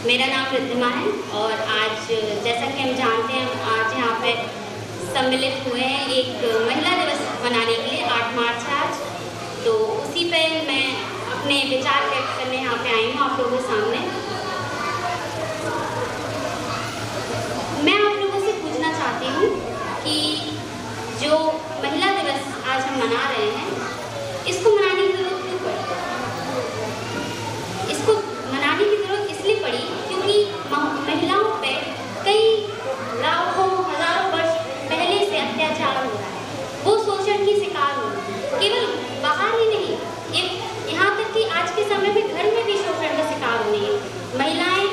मेरा नाम रिद्धिमा है और आज जैसा कि हम जानते हैं आज यहाँ पे सम्मिलित हुए हैं एक महिला दिवस मनाने के लिए 8 मार्च है आज। तो उसी पे मैं अपने विचार व्यक्त करने यहाँ पे आई हूँ आप लोगों के सामने। मैं आप लोगों से पूछना चाहती हूँ कि जो महिला दिवस आज हम मना रहे हैं इसको मनाने की जरूरत क्यों पड़ी? इसको मनाने की जरूरत इसलिए पड़ी क्योंकि महिलाओं पे कई लाखों हजारों वर्ष पहले से अत्याचार हो रहा है। वो शोषण की शिकार हो रही है, केवल बाहर ही नहीं, यहाँ तक कि आज के समय में घर में भी शोषण का शिकार हो रही है। महिलाएं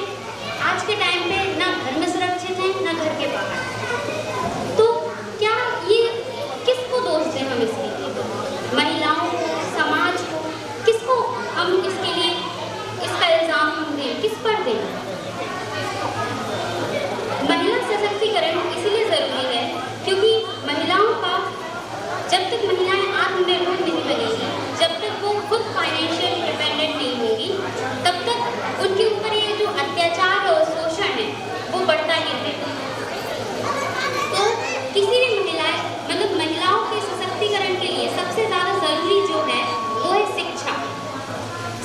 आज के टाइम पे ना घर में सुरक्षित हैं ना घर के बाहर। तो क्या ये किसको दोष दें हम इसके लिए? महिलाओं को, समाज को, किसको हम इसके लिए इसका इल्जाम हम दें? किस पर दें? महिला सशक्तिकरण इसलिए जरूरी है क्योंकि महिलाओं का जब तक महिलाएं आत्मनिर्भर नहीं बनेगी, जब तक वो खुद फाइनेंशियल इंडिपेंडेंट नहीं होगी, तब तक उनके ऊपर ये जो अत्याचार और शोषण है वो बढ़ता ही रहेगा। तो किसी भी महिलाओं के सशक्तिकरण के लिए सबसे ज़्यादा जरूरी जो है वो है शिक्षा।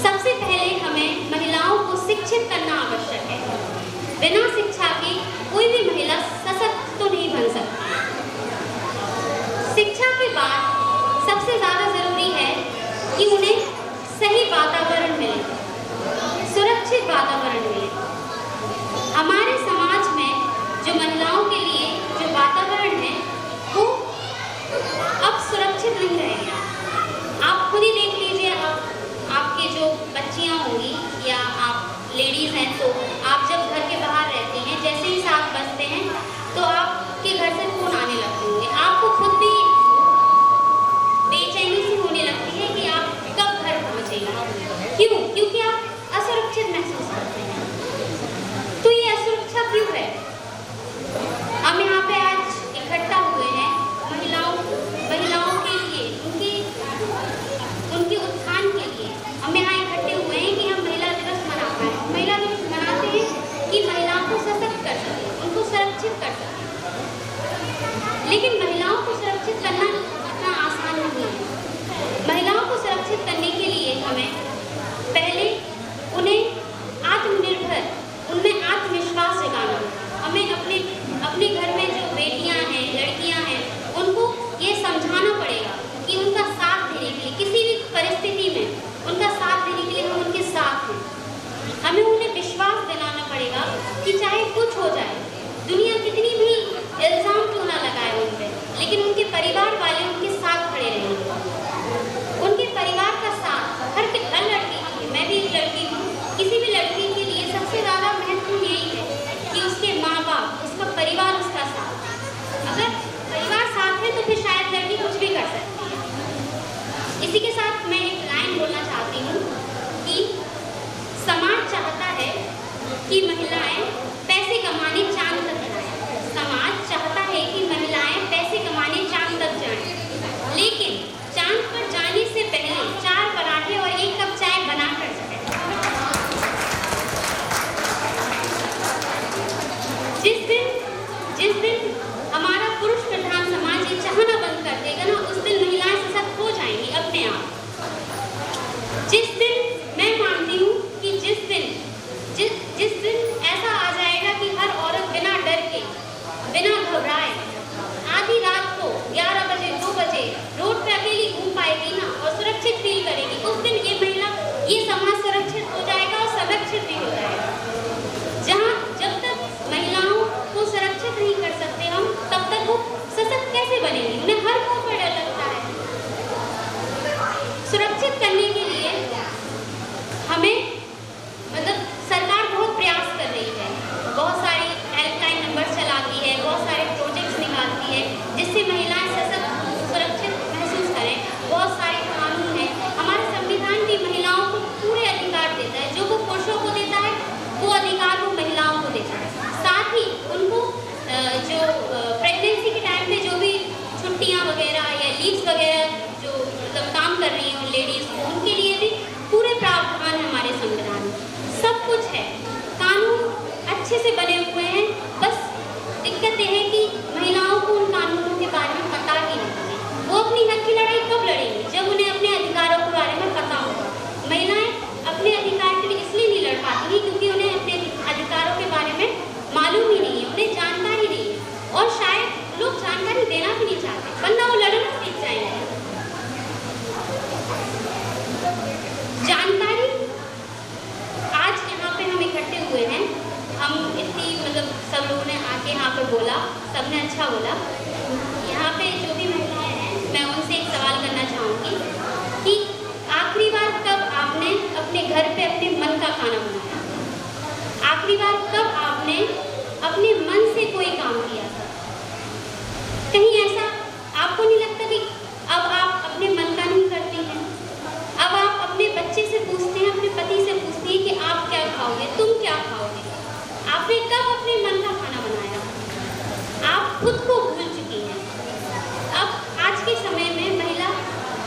सबसे पहले हमें महिलाओं को शिक्षित करना आवश्यक है। बिना शिक्षा के कोई भी महिला सशक्त तो नहीं बन सकती। शिक्षा के बाद सबसे ज़्यादा जरूरी है कि उन्हें सही वातावरण मिले, सुरक्षित वातावरण मिले। हमारे समाज में जो महिलाओं के लिए जो वातावरण है वो अब सुरक्षित नहीं रह गया। आप खुद ही देख लीजिए, आपके जो बच्चियां होंगी या आप लेडीज़ हैं तो आप जब घर के बाहर रहती हैं, जैसे ही 7 बजते हैं तो आपके घर से फ़ोन आने लगते होंगे। आपको खुद भी बेचैनी सी होने लगती है कि आप कब घर पहुँचेंगे। क्यों? क्योंकि आप असुरक्षित महसूस करते हैं। तो ये असुरक्षा क्यों है? हम यहाँ पे आज इकट्ठा हुए हैं महिलाओं के लिए, उनके उत्थान के लिए हम यहाँ इकट्ठे हुए हैं कि हम महिला दिवस मना पाएँ। महिला दिवस मनाते हैं कि महिलाओं को सशक्त कर सकें, उनको सुरक्षित कर सकें। लेकिन महिलाओं को सुरक्षित करना इतना आसान नहीं है। महिलाओं को सुरक्षित करने के लिए हमें पहले उन्हें आत्मनिर्भर, उनमें आत्मविश्वास जगाना होगा। हमें अपने घर में जो बेटियां हैं, लड़कियां हैं, उनको ये समझाना पड़ेगा कि उनका साथ देने के लिए, किसी भी परिस्थिति में उनका साथ देने के लिए हम उनके साथ हैं। हमें उन्हें विश्वास दिलाना पड़ेगा कि चाहे कुछ हो जाए, दुनिया कितनी भी इल्ज़ाम क्यों ना लगाए उन पर, लेकिन उनके परिवार वाले उनके साथ खड़े रहेंगे। उनके परिवार का साथ हर लड़की के लिए, मैं भी एक लड़की हूँ, किसी भी लड़की के लिए सबसे ज़्यादा महत्वपूर्ण यही है कि उसके माँ बाप, उसका परिवार उसका साथ। अगर परिवार साथ है तो फिर शायद लड़की कुछ भी कर सकती है। इसी के साथ मैं एक लाइन बोलना चाहती हूँ कि समाज चाहता है कि महिलाएं पैसे कमाने चांद तक जाएं। समाज चाहता है कि महिलाएं पैसे कमाने चांद तक जाएं, लेकिन चांद पर जाने से पहले 4 पराठे और 1 कप चाय बना कर सकें। जिस दिन हमारा पुरुष प्रधान समाज ये चाहना बंद कर देगा ना, उस दिन महिलाएं सशक्त हो जाएंगी अपने आप। जिस दिन मैं मानती हूँ कि जिस दिन अच्छा बोला। यहाँ पे जो भी महिलाएं हैं, मैं उनसे एक सवाल करना चाहूँगी कि आखिरी बार कब आपने अपने घर पे अपने मन का खाना बनाया? आखिरी बार कब आपने अपने मन से कोई काम किया था? कहीं ऐसा आपको नहीं लगता कि अब आप अपने मन का नहीं करती हैं? अब आप अपने बच्चे से पूछते हैं, अपने पति से पूछती हैं कि आप क्या खाओगे, तुम क्या खाओगे? आपने कब अपने मन का खाना बनाया? आप खुद को भूल चुकी हैं। अब आज के समय में महिला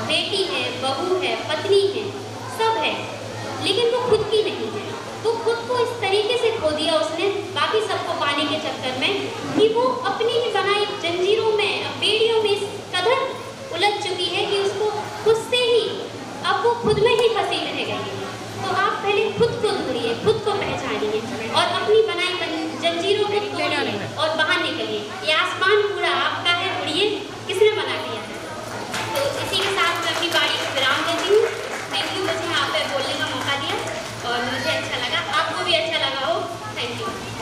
बेटी है, बहू है, पत्नी है, सब है, लेकिन वो खुद की नहीं है। वो खुद को इस तरीके से खो दिया उसने बाकी सबको पाने के चक्कर में कि वो अपनी ही बनाई जंजीरों में, बेड़ियों में इस कदर उलझ चुकी है कि उसको खुद से ही अब वो खुद में ही फंसी रह गई है। तो आप पहले खुद को ढूंढिए, खुद को पहचानिए और अपनी बनाई जंजीरों को तोड़िए और बाहर निकलिए। ये आसमान पूरा आप